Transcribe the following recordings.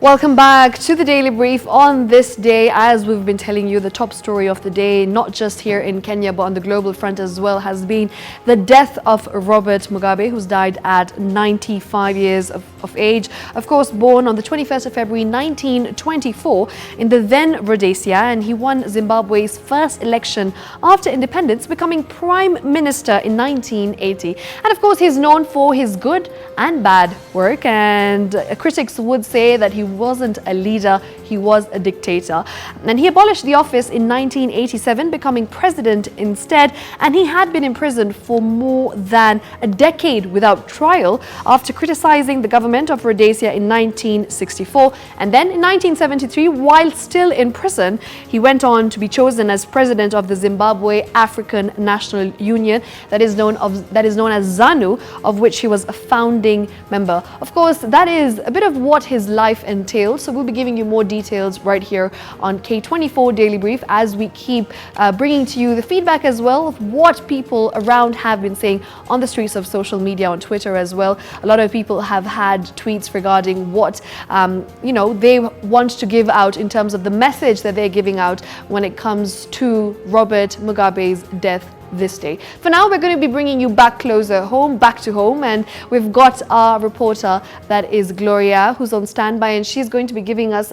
Welcome back to the Daily Brief on this day. As we've been telling you, the top story of the day, not just here in Kenya, but on the global front as well, has been the death of Robert Mugabe, who's died at 95 years of age. Of course, born on the 21st of February 1924 in the then Rhodesia, and he won Zimbabwe's first election after independence, becoming Prime Minister in 1980. And of course, he's known for his good and bad work, and critics would say that he wasn't a leader, he was a dictator. And he abolished the office in 1987, becoming president instead, and he had been imprisoned for more than a decade without trial after criticizing the government of Rhodesia in 1964. And then in 1973, while still in prison, he went on to be chosen as president of the Zimbabwe African National Union, that is known as ZANU, of which he was a founding member. Of course, that is a bit of what his life entails, so we'll be giving you more details right here on K24 Daily Brief as we keep bringing to you the feedback as well of what people around have been saying on the streets of social media, on Twitter as well. A lot of people have had tweets regarding what they want to give out in terms of the message that they're giving out when it comes to Robert Mugabe's death this day. For now, we're going to be bringing you back closer home, back to home, and we've got our reporter, that is Gloria, who's on standby, and she's going to be giving us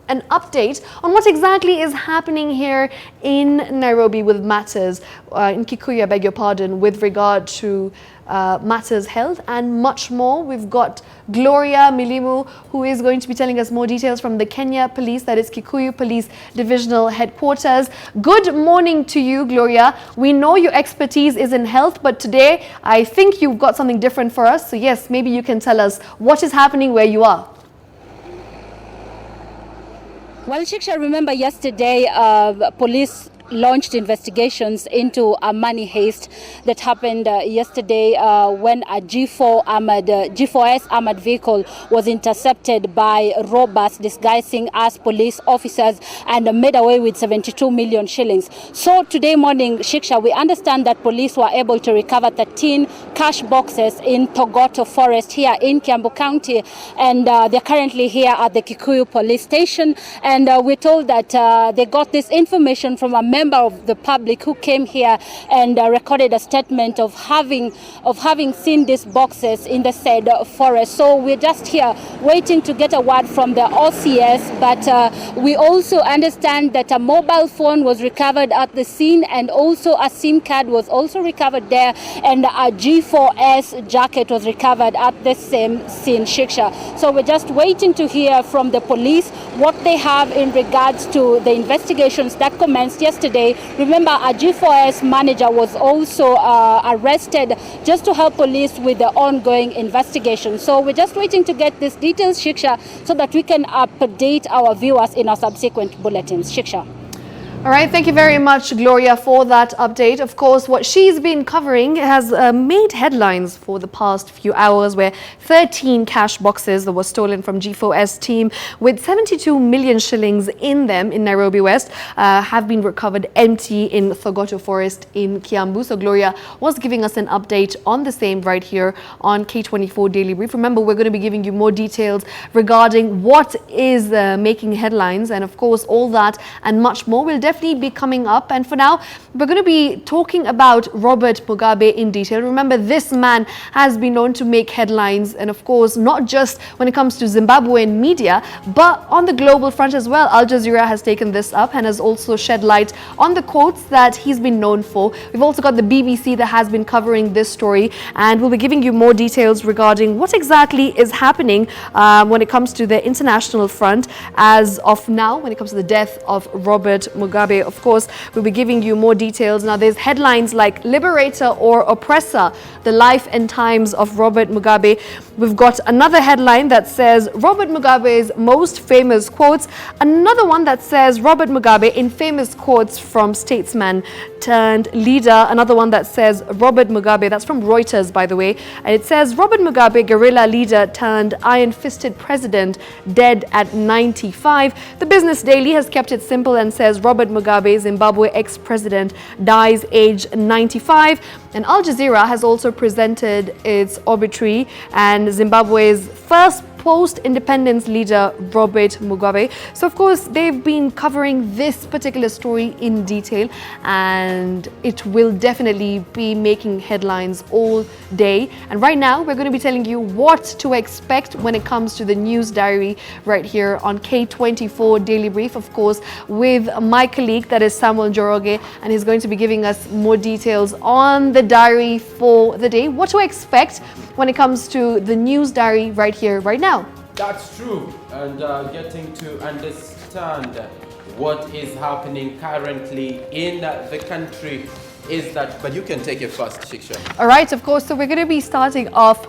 an update on what exactly is happening here in Nairobi with matters, in Kikuyu, I beg your pardon, with regard to matters held and much more. We've got Gloria Milimu, who is going to be telling us more details from the Kenya Police, that is Kikuyu Police Divisional Headquarters. Good morning to you, Gloria. We know your expertise is in health, but today I think you've got something different for us. So yes, maybe you can tell us what is happening where you are. Well, Shiksha, remember yesterday police launched investigations into a money heist that happened yesterday when a G4S armored vehicle was intercepted by robbers disguising as police officers and made away with 72 million shillings. So today morning, Shiksha, we understand that police were able to recover 13 cash boxes in Thogoto Forest here in Kiambu County, and they're currently here at the Kikuyu police station, and we're told that they got this information from a member of the public who came here and recorded a statement of having seen these boxes in the said forest. So we're just here waiting to get a word from the OCS, but we also understand that a mobile phone was recovered at the scene, and also a SIM card was also recovered there, and a G4S jacket was recovered at the same scene, Shiksha. So we're just waiting to hear from the police what they have in regards to the investigations that commenced yesterday. Remember, a G4S manager was also arrested just to help police with the ongoing investigation. So we're just waiting to get these details, Shiksha, so that we can update our viewers in our subsequent bulletins. Shiksha. All right, thank you very much, Gloria, for that update. Of course, what she's been covering has made headlines for the past few hours, where 13 cash boxes that were stolen from G4S team with 72 million shillings in them in Nairobi West have been recovered empty in Thogoto Forest in Kiambu. So Gloria was giving us an update on the same right here on K24 Daily Brief. Remember, we're going to be giving you more details regarding what is making headlines, and of course, all that and much more will definitely be coming up. And for now, we're going to be talking about Robert Mugabe in detail. Remember, this man has been known to make headlines, and of course, not just when it comes to Zimbabwean media, but on the global front as well. Al Jazeera has taken this up and has also shed light on the quotes that he's been known for. We've also got the BBC that has been covering this story, and we'll be giving you more details regarding what exactly is happening when it comes to the international front as of now, when it comes to the death of Robert Mugabe. Of course, we'll be giving you more details. Now, there's headlines like Liberator or Oppressor, the life and times of Robert Mugabe. We've got another headline that says Robert Mugabe's most famous quotes. Another one that says Robert Mugabe in famous quotes from statesman turned leader. Another one that says Robert Mugabe, that's from Reuters, by the way, and it says Robert Mugabe, guerrilla leader turned iron-fisted president, dead at 95. The Business Daily has kept it simple and says Robert Mugabe, Zimbabwe ex-president, dies aged 95. And Al Jazeera has also presented its obituary, and Zimbabwe's first post-independence leader Robert Mugabe. So of course they've been covering this particular story in detail, and it will definitely be making headlines all day. And right now we're going to be telling you what to expect when it comes to the news diary right here on K24 Daily Brief, of course, with my colleague, that is Samuel Njoroge, and he's going to be giving us more details on the diary for the day, what to expect when it comes to the news diary right here, right now. That's true, and getting to understand what is happening currently in the country is that, but you can take it first, Shiksha. All right, of course, so we're going to be starting off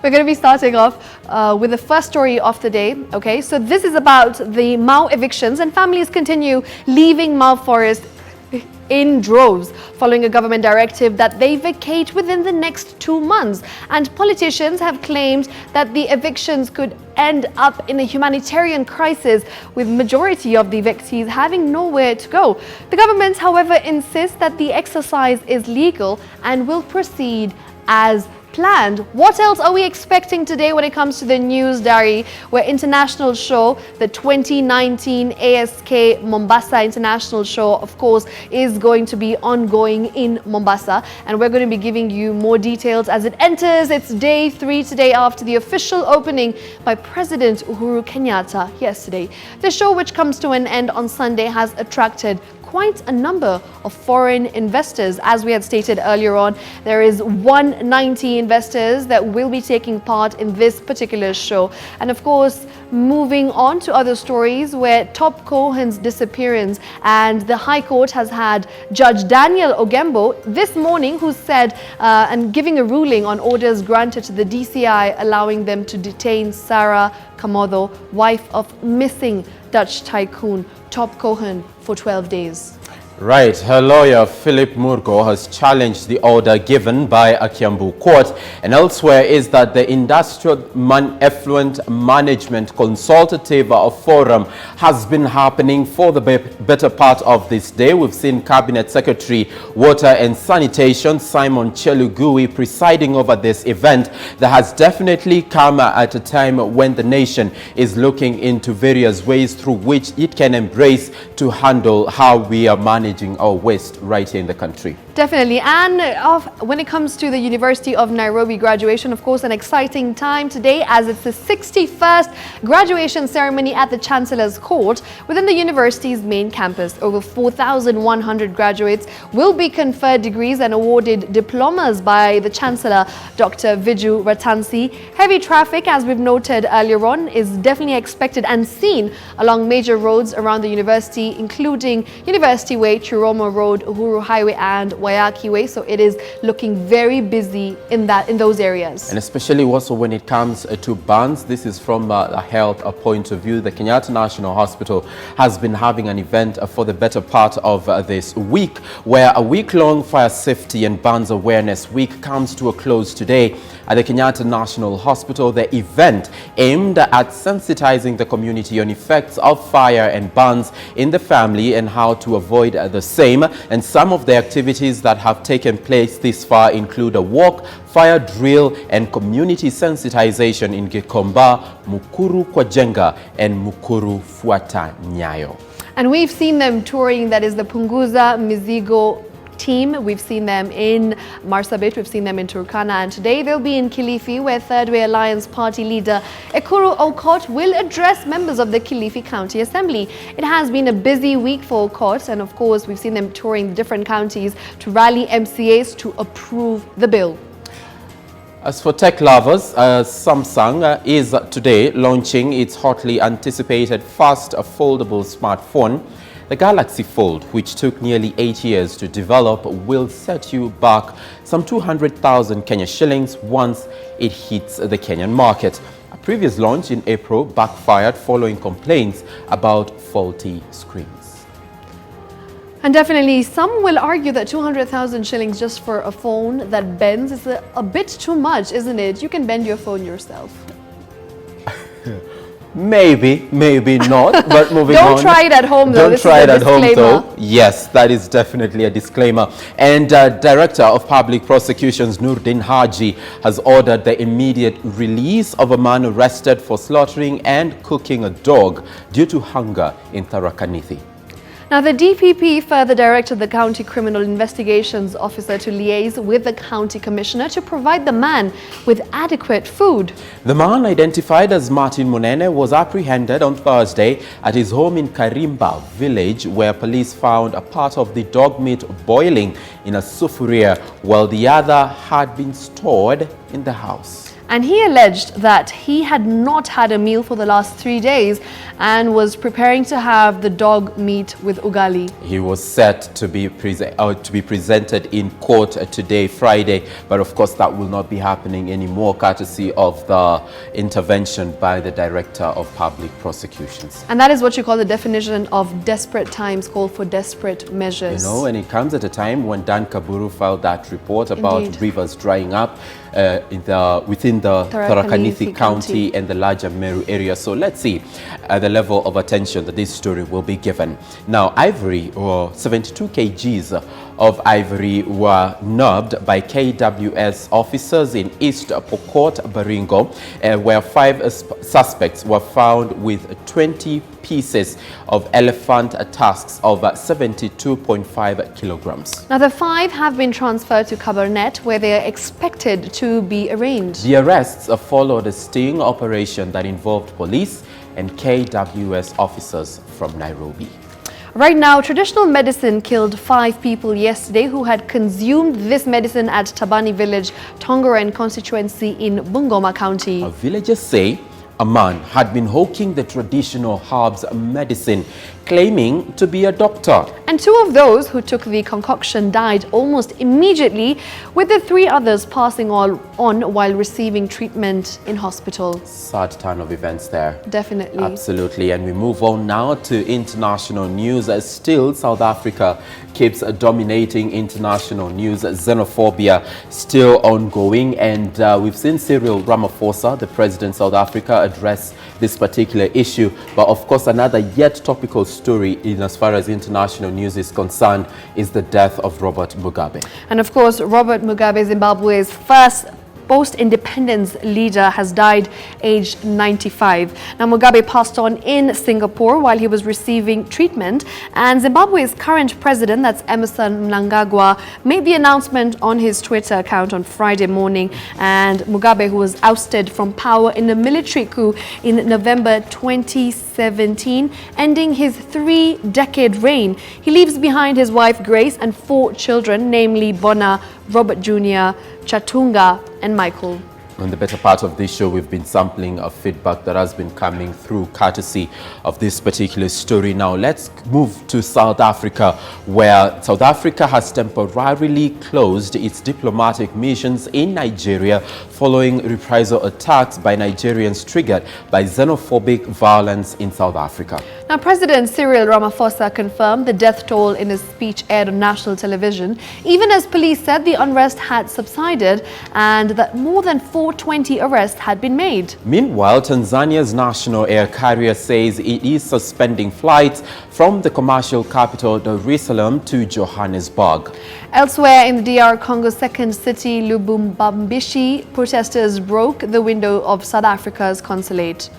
with the first story of the day. Okay, so this is about the Mau evictions, and families continue leaving Mau Forest in droves following a government directive that they vacate within the next 2 months. And politicians have claimed that the evictions could end up in a humanitarian crisis, with majority of the evictees having nowhere to go. The government, however, insists that the exercise is legal and will proceed as planned. What else are we expecting today when it comes to the news diary, where international show, the 2019 ASK Mombasa International Show, of course, is going to be ongoing in Mombasa, and we're going to be giving you more details as it enters its day 3 today after the official opening by President Uhuru Kenyatta yesterday. The show, which comes to an end on Sunday, has attracted quite a number of foreign investors. As we had stated earlier on, there is 190 investors that will be taking part in this particular show. And of course, moving on to other stories, where Top Cohen's disappearance, and the High Court has had Judge Daniel Ogembo this morning, who said and giving a ruling on orders granted to the DCI allowing them to detain Sarah Kamodo, wife of missing Dutch tycoon Top Cohen, for 12 days. Right, her lawyer Philip Murgo has challenged the order given by a Kiambu court, and elsewhere is that the Industrial Effluent Management Consultative Forum has been happening for the better part of this day. We've seen Cabinet Secretary Water and Sanitation Simon Chelugui presiding over this event that has definitely come at a time when the nation is looking into various ways through which it can embrace to handle how we are managing our waste right here in the country. Definitely. And when it comes to the University of Nairobi graduation, of course, an exciting time today, as it's the 61st graduation ceremony at the Chancellor's Court within the university's main campus. Over 4,100 graduates will be conferred degrees and awarded diplomas by the Chancellor, Dr. Viju Ratansi. Heavy traffic, as we've noted earlier on, is definitely expected and seen along major roads around the university, including University Way, Chiromo Road, Uhuru Highway and Wayaki Way. So it is looking very busy in those areas. And especially also when it comes to bans, this is from a health point of view. The Kenyatta National Hospital has been having an event for the better part of this week, where a week-long fire safety and bans awareness week comes to a close today at the Kenyatta National Hospital. The event aimed at sensitizing the community on effects of fire and burns in the family and how to avoid the same. And some of the activities that have taken place this far include a walk, fire drill, and community sensitization in Gikomba, Mukuru Kwajenga, and Mukuru Fuata Nyayo. And we've seen them touring, that is the Punguza Mizigo team. We've seen them in Marsabit, we've seen them in Turkana, and today they'll be in Kilifi, where Third Way Alliance Party leader Ekuru Okot will address members of the Kilifi County Assembly. It has been a busy week for Okot, and of course we've seen them touring different counties to rally MCAs to approve the bill. As for tech lovers, Samsung is today launching its hotly anticipated first foldable smartphone. The Galaxy Fold, which took nearly 8 years to develop, will set you back some 200,000 Kenya shillings once it hits the Kenyan market. A previous launch in April backfired following complaints about faulty screens. And definitely, some will argue that 200,000 shillings just for a phone that bends is a bit too much, isn't it? You can bend your phone yourself. Maybe not, but moving on. Don't try it at home, though. Don't try it at home, though. Yes, that is definitely a disclaimer. And Director of Public Prosecutions Nurdin Haji has ordered the immediate release of a man arrested for slaughtering and cooking a dog due to hunger in Tharaka Nithi. Now, the DPP further directed the County Criminal Investigations Officer to liaise with the County Commissioner to provide the man with adequate food. The man, identified as Martin Munene, was apprehended on Thursday at his home in Karimba village, where police found a part of the dog meat boiling in a sufuria, while the other had been stored in the house. And he alleged that he had not had a meal for the last 3 days and was preparing to have the dog meat with ugali. He was set to be presented in court today, Friday, but of course that will not be happening anymore, courtesy of the intervention by the Director of Public Prosecutions. And that is what you call the definition of desperate times call for desperate measures. You know, and it comes at a time when Dan Kaburu filed that report about Indeed. rivers drying up within the Tharaka Nithi County and the larger Meru area. So let's see the level of attention that this story will be given. Now, ivory, or 72 kgs of ivory, were nabbed by KWS officers in East Pokot, Baringo, where 5 suspects were found with 20 pieces of elephant tusks of 72.5 kilograms. Now, the 5 have been transferred to Cabernet, where they are expected to be arraigned. The arrests followed a sting operation that involved police and KWS officers from Nairobi. Right now, traditional medicine killed 5 people yesterday who had consumed this medicine at Tabani village, Tongoren constituency in Bungoma County. Villagers say a man had been hawking the traditional herbs medicine, claiming to be a doctor. And 2 of those who took the concoction died almost immediately, with the 3 others passing on while receiving treatment in hospital. Sad turn of events there. Definitely. Absolutely. And we move on now to international news. Still, South Africa keeps dominating international news. Xenophobia still ongoing. And we've seen Cyril Ramaphosa, the president of South Africa, address this particular issue. But of course, another yet topical story in as far as international news is concerned is the death of Robert Mugabe. And of course, Robert Mugabe, Zimbabwe's first post-independence leader, has died aged 95. Now, Mugabe passed on in Singapore while he was receiving treatment, and Zimbabwe's current president, that's Emmerson Mnangagwa, made the announcement on his Twitter account on Friday morning. And Mugabe, who was ousted from power in a military coup in November 2017, ending his 3-decade reign. He leaves behind his wife Grace and 4 children, namely Bona, Robert Jr., Chatunga and Michael. In the better part of this show, we've been sampling of feedback that has been coming through courtesy of this particular story. Now, let's move to South Africa, where South Africa has temporarily closed its diplomatic missions in Nigeria following reprisal attacks by Nigerians triggered by xenophobic violence in South Africa. Now, President Cyril Ramaphosa confirmed the death toll in his speech aired on national television, even as police said the unrest had subsided and that more than 420 arrests had been made. Meanwhile, Tanzania's national air carrier says it is suspending flights from the commercial capital Dar es Salaam to Johannesburg. Elsewhere in the DR Congo's second city, Lubumbashi, protesters broke the window of South Africa's consulate.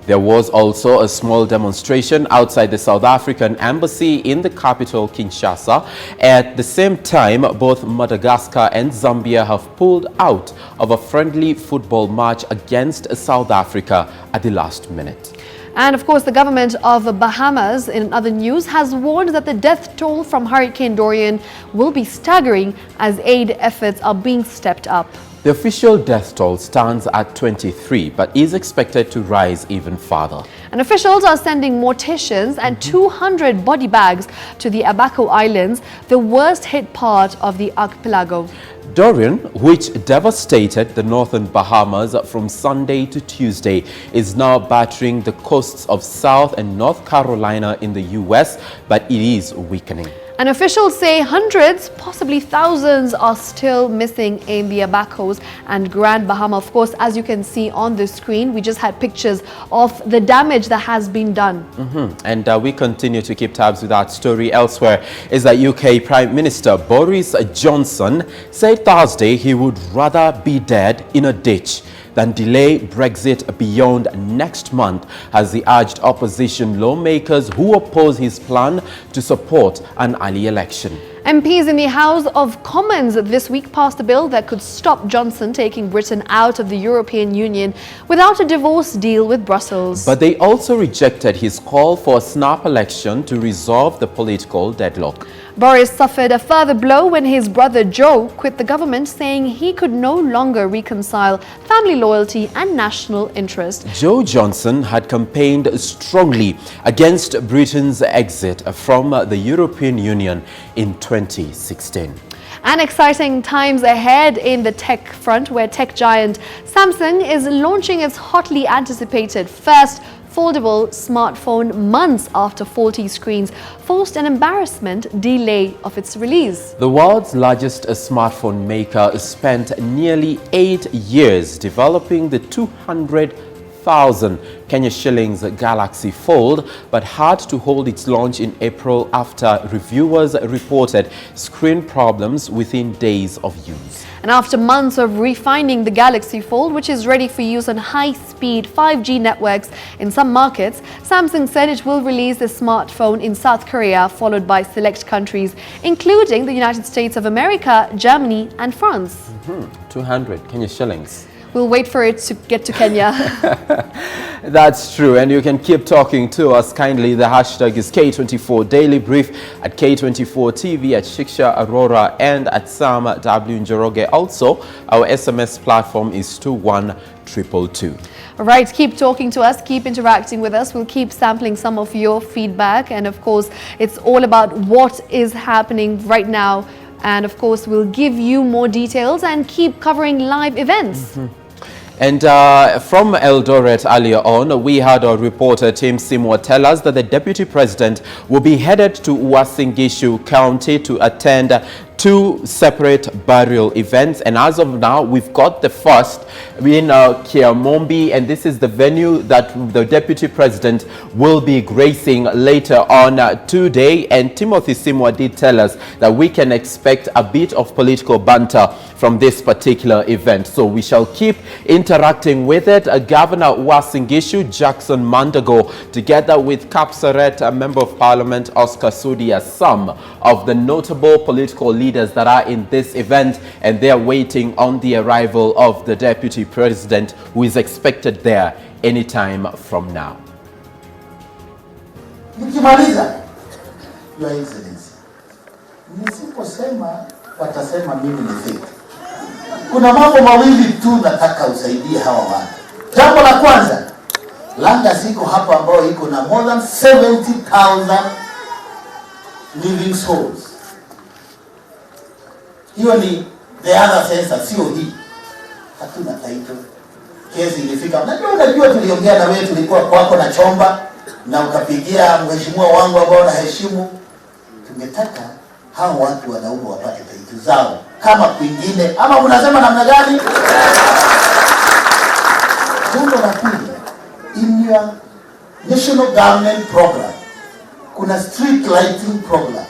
There was also a small demonstration outside the South African embassy in the capital, Kinshasa. At the same time, both Madagascar and Zambia have pulled out of a friendly football match against South Africa at the last minute. And of course, the government of the Bahamas, in other news, has warned that the death toll from Hurricane Dorian will be staggering as aid efforts are being stepped up. The official death toll stands at 23, but is expected to rise even further. And officials are sending morticians and 200 body bags to the Abaco Islands, the worst hit part of the archipelago. Dorian, which devastated the northern Bahamas from Sunday to Tuesday, is now battering the coasts of South and North Carolina in the U.S., but it is weakening. And officials say hundreds, possibly thousands, are still missing in the Abacos and Grand Bahama. Of course, as you can see on the screen, we just had pictures of the damage that has been done. And we continue to keep tabs with that story. Elsewhere is that UK Prime Minister Boris Johnson said Thursday he would rather be dead in a ditch than delay Brexit beyond next month, as he urged opposition lawmakers who oppose his plan to support an early election. MPs in the House of Commons this week passed a bill that could stop Johnson taking Britain out of the European Union without a divorce deal with Brussels. But they also rejected his call for a snap election to resolve the political deadlock. Boris suffered a further blow when his brother Joe quit the government, saying he could no longer reconcile family loyalty and national interest. Joe Johnson had campaigned strongly against Britain's exit from the European Union in 2016. And exciting times ahead in the tech front, where tech giant Samsung is launching its hotly anticipated first foldable smartphone months after faulty screens forced an embarrassment delay of its release. The world's largest smartphone maker spent nearly 8 years developing the 200,000 Kenya shillings Galaxy Fold, but had to hold its launch in April after reviewers reported screen problems within days of use. And after months of refining the Galaxy Fold, which is ready for use on high-speed 5G networks in some markets, Samsung said it will release the smartphone in South Korea, followed by select countries, including the United States of America, Germany and France. 200 Kenya shillings. We'll wait for it to get to Kenya. That's true, and you can keep talking to us kindly. The hashtag is K24 Daily Brief, at K24 TV, at Shiksha Aurora, and at Sam W. Njoroge. Also, our SMS platform is 21222. All right, keep talking to us, keep interacting with us. We'll keep sampling some of your feedback, and of course, it's all about what is happening right now. And of course, we'll give you more details and keep covering live events. And from Eldoret earlier on, we had our reporter Tim Simwa tell us that the Deputy President will be headed to Uasin Gishu County to attend 2 separate burial events, and as of now we've got the first in Kiambu, and this is the venue that the Deputy President will be gracing later on today. And Timothy Simwa did tell us that we can expect a bit of political banter from this particular event, so we shall keep interacting with it. Governor Uasin Gishu Jackson Mandago, together with Kapsaret, a Member of Parliament Oscar Sudi, are some of the notable political leaders that are in this event, and they are waiting on the arrival of the Deputy President, who is expected there anytime from now. Nikimaliza, Your Excellency, nisiposema watasema mimi ni fake. Kuna mambo mawili tu nataka usaidie hawa watu. Jambo la kwanza, Langa siko hapa ambao iko na more than 70,000 living souls. Hiyo ni the other census, sio hii. Hatuna title. Kesi ilifika. Unajua tuliongea na wewe, tulikuwa kwako na chomba na ukapigia mheshimiwa wangu ambao na heshimu. Tungetaka hao watu wanaume wapate title zao kama kwingine, ama mnasema namna gani? Jambo la pili, in your national government program kuna street lighting program.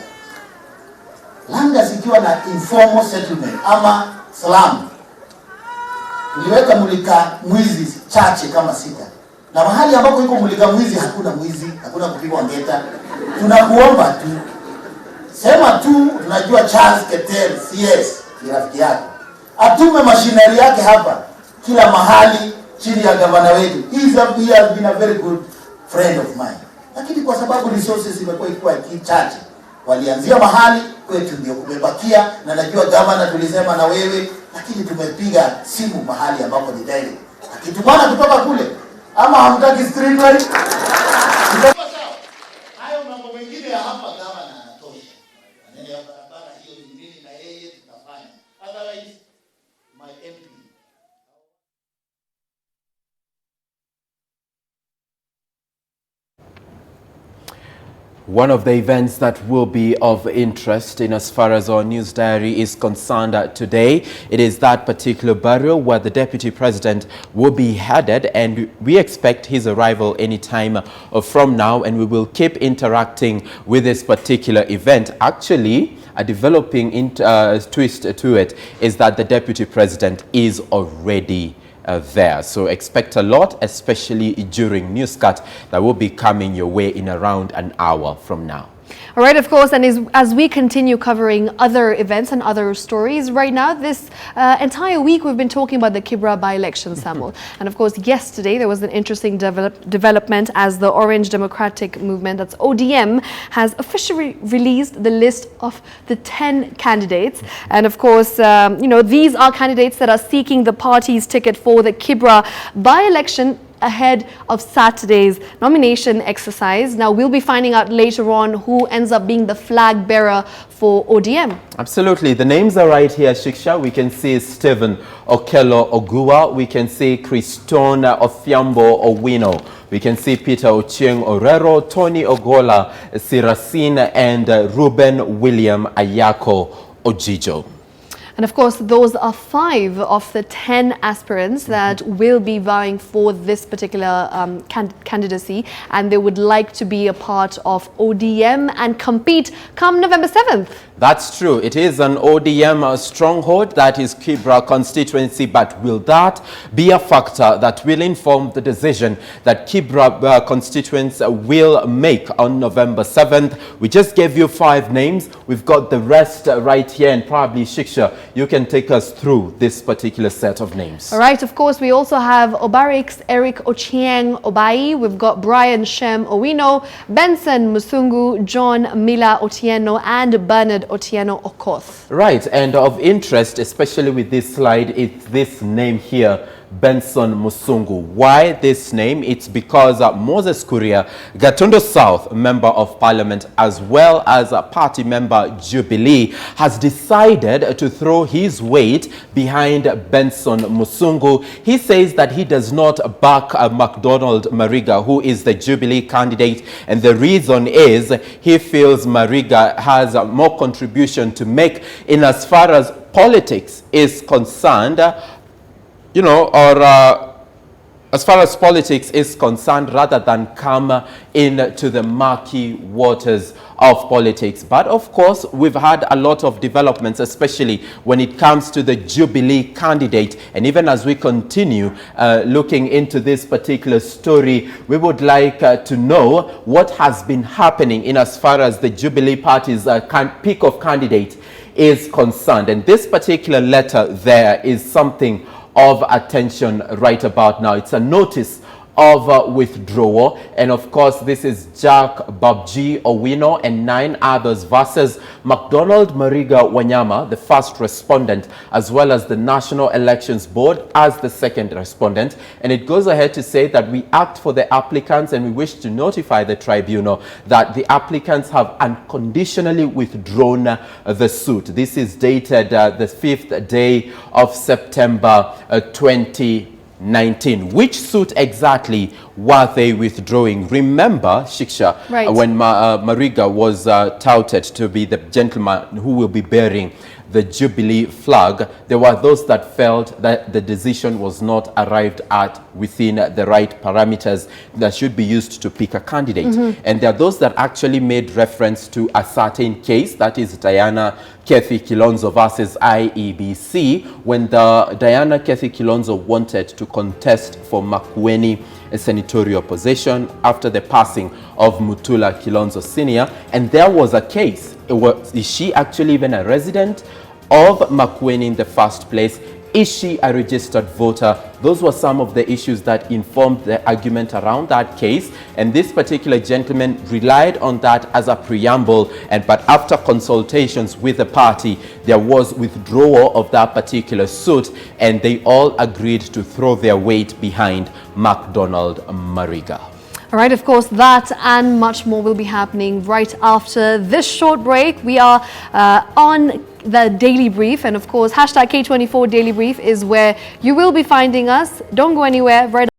Langa zikiwa na informal settlement ama slum, niliweka mulika mwizi chache kama 6, na mahali ambako iko mulika mwizi hakuna mwizi, hakuna kupigwa ngeta. Tunakuomba tu, sema tu, tunajua Charles Keter CS ni rafiki yako, atume mashinari yake hapa kila mahali chini ya gavana wetu. He has been a very good friend of mine, lakini kwa sababu resources imekuwa ikiwa chache, walianzia mahali kwetu ndio kumebakia, na najua gavana tulisema na wewe, lakini tumepiga simu mahali ambapo ni direct. Akitumana kutoka kule, ama hamtaki street light? Hayo mambo mengine ya hapa gavana anatosha. Maneno ya barabara hiyo nyingine na yeye tutafanya. Otherwise my MP. One of the events that will be of interest in as far as our news diary is concerned today, it is that particular burial where the Deputy President will be headed, and we expect his arrival any time from now, and we will keep interacting with this particular event. Actually, a developing twist to it is that the Deputy President is already there. So expect a lot, especially during Newscut, that will be coming your way in around an hour from now. All right, of course, and as we continue covering other events and other stories right now, this entire week we've been talking about the Kibra by-election, Samuel. And of course, yesterday there was an interesting development as the Orange Democratic Movement, that's ODM, has officially released the list of the 10 candidates. And of course, you know, these are candidates that are seeking the party's ticket for the Kibra by-election ahead of Saturday's nomination exercise. Now, we'll be finding out later on who ends up being the flag bearer for ODM. Absolutely. The names are right here, Shiksha. We can see Stephen Okello Ogua. We can see Christone Ofiambo Owino. We can see Peter Ochieng Orero, Tony Ogola Sirasin, and Ruben William Ayako Ojijo. And of course, those are 5 of the 10 aspirants that will be vying for this particular candidacy, and they would like to be a part of ODM and compete come November 7th. That's true. It is an ODM stronghold, that is Kibra constituency, but will that be a factor that will inform the decision that Kibra constituents will make on November 7th? We just gave you 5 names. We've got the rest right here, and probably Shiksha, you can take us through this particular set of names. All right, of course, we also have Obarix Eric Ochieng Obai. We've got Brian Shem Owino, Benson Musungu, John Mila Otieno, and Bernard Otieno Okoth. Right, and of interest, especially with this slide, it's this name here, Benson Musungu. Why this name? It's because Moses Kuria, Gatondo South Member of Parliament, as well as a party member Jubilee, has decided to throw his weight behind Benson Musungu. He says that he does not back MacDonald Mariga, who is the Jubilee candidate, and the reason is he feels Mariga has more contribution to make in as far as politics is concerned. You know, or as far as politics is concerned, rather than come into the murky waters of politics. But of course, we've had a lot of developments, especially when it comes to the Jubilee candidate. And even as we continue looking into this particular story, we would like to know what has been happening in as far as the Jubilee party's pick of candidate is concerned. And this particular letter there is something of attention right about now. It's a notice of withdrawal, and of course this is Jack Babji Owino and 9 others versus MacDonald Mariga Wanyama, the first respondent, as well as the National Elections Board as the second respondent. And it goes ahead to say that we act for the applicants, and we wish to notify the tribunal that the applicants have unconditionally withdrawn the suit. This is dated the 5th day of September 2019. Which suit exactly were they withdrawing? Remember, Shiksha, right, when Mariga was touted to be the gentleman who will be bearing the Jubilee flag, there were those that felt that the decision was not arrived at within the right parameters that should be used to pick a candidate. And there are those that actually made reference to a certain case, that is Diana Kethi Kilonzo versus IEBC, when the Diana Kethi Kilonzo wanted to contest for Makueni a senatorial position after the passing of Mutula Kilonzo Sr. And there was a case. Is she actually even a resident of Makueni in the first place? Is she a registered voter? Those were some of the issues that informed the argument around that case. And this particular gentleman relied on that as a preamble. But after consultations with the party, there was withdrawal of that particular suit. And they all agreed to throw their weight behind MacDonald Mariga. All right, of course, that and much more will be happening right after this short break. We are on the Daily Brief, and of course, hashtag K24 Daily Brief is where you will be finding us. Don't go anywhere. Right